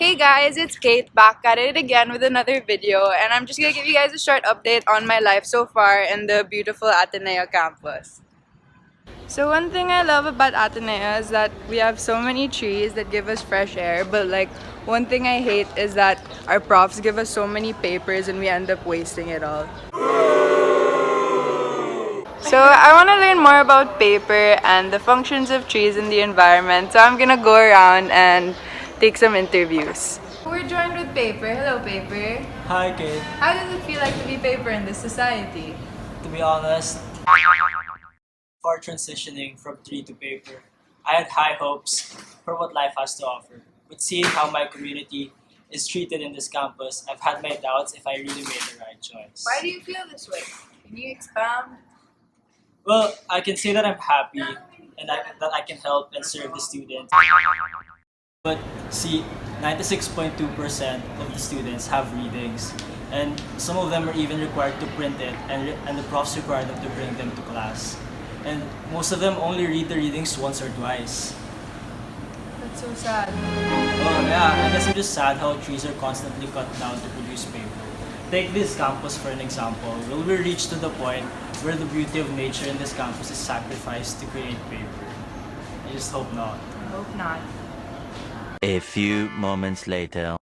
Hey guys, it's Kate back at it again with another video, and I'm just gonna give you guys a short update on my life so far in the beautiful Ateneo campus. So one thing I love about Ateneo is that we have so many trees that give us fresh air, but like one thing I hate is that our profs give us so many papers and we end up wasting it all. So I want to learn more about paper and the functions of trees in the environment, so I'm gonna go around and take some interviews. We're joined with Paper. Hello, Paper. Hi, Kate. How does it feel like to be Paper in this society? To be honest, for transitioning from tree to paper, I had high hopes for what life has to offer. But seeing how my community is treated in this campus, I've had my doubts if I really made the right choice. Why do you feel this way? Can you expound? Well, I can say that I'm happy and that I can help and serve the students. But see, 96.2% of the students have readings, and some of them are even required to print it, and the profs require them to bring them to class. And most of them only read the readings once or twice. That's so sad. Well, yeah, I guess I'm just sad how trees are constantly cut down to produce paper. Take this campus for an example. Will we reach to the point where the beauty of nature in this campus is sacrificed to create paper? I just hope not. I hope not. A few moments later.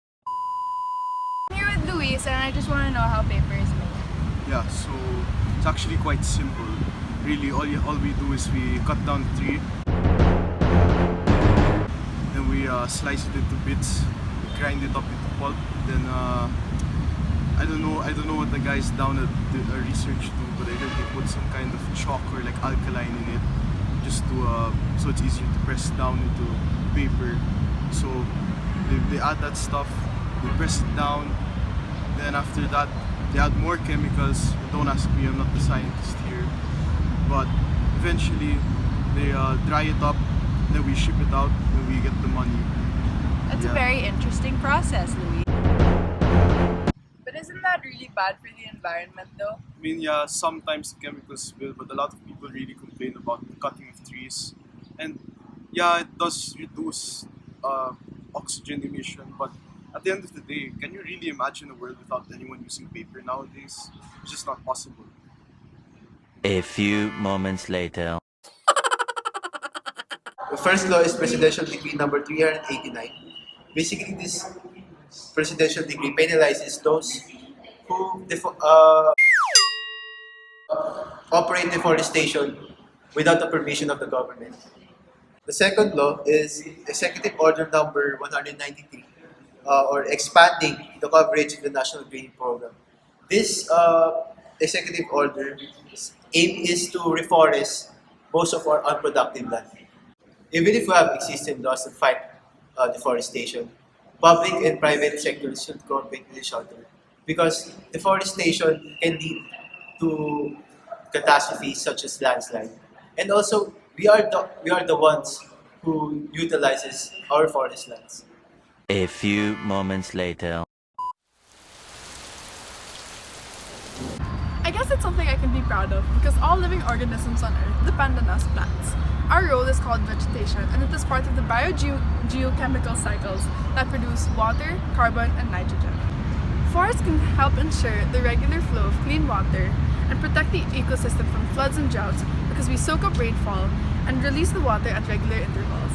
I'm here with Luis, and I just want to know how paper is made. Yeah, so it's actually quite simple. Really, all we do is we cut down the tree, then we slice it into bits, grind it up into pulp. Then I don't know what the guys down at the research do, but I heard they put some kind of chalk or like alkaline in it, just to so it's easier to press down into paper. So they add that stuff, they press it down. Then after that, they add more chemicals. Don't ask me, I'm not the scientist here. But eventually, they dry it up, then we ship it out, and we get the money. That's a Yeah. very interesting process, Luis. But isn't that really bad for the environment, though? I mean, yeah, sometimes the chemicals will, but a lot of people really complain about the cutting of trees. And yeah, it does reduce oxygen emission, but at the end of the day, can you really imagine a world without anyone using paper nowadays? It's just not possible. A few moments later. The first law is Presidential Decree number 389. Basically, this presidential decree penalizes those who operate deforestation without the permission of the government. The second law is Executive Order number 193, or expanding the coverage of the National Green Program. This executive order aim is to reforest most of our unproductive land. Even if we have existing laws to fight deforestation, public and private sectors should cooperate with each other because deforestation can lead to catastrophes such as landslide. And also, we are the ones who utilizes our forest lands. A few moments later. I guess it's something I can be proud of because all living organisms on Earth depend on us plants. Our role is called vegetation, and it is part of the biogeochemical cycles that produce water, carbon, and nitrogen. Forests can help ensure the regular flow of clean water and protect the ecosystem from floods and droughts because we soak up rainfall and release the water at regular intervals.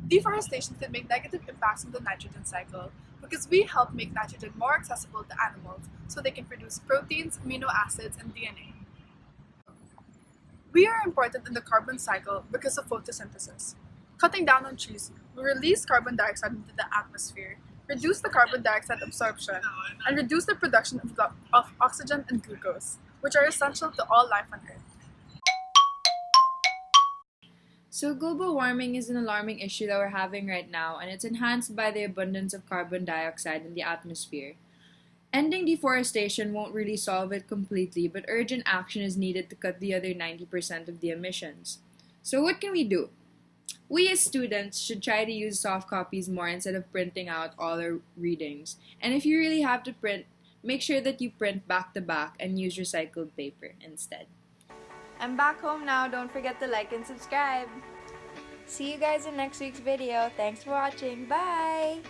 Deforestation can make negative impacts on the nitrogen cycle because we help make nitrogen more accessible to animals so they can produce proteins, amino acids, and DNA. We are important in the carbon cycle because of photosynthesis. Cutting down on trees will release carbon dioxide into the atmosphere, reduce the carbon dioxide absorption, and reduce the production of oxygen and glucose, which are essential to all life on Earth. So, global warming is an alarming issue that we're having right now, and it's enhanced by the abundance of carbon dioxide in the atmosphere. Ending deforestation won't really solve it completely, but urgent action is needed to cut the other 90% of the emissions. So, what can we do? We as students should try to use soft copies more instead of printing out all our readings. And if you really have to print, make sure that you print back to back and use recycled paper instead. I'm back home now. Don't forget to like and subscribe. See you guys in next week's video. Thanks for watching. Bye!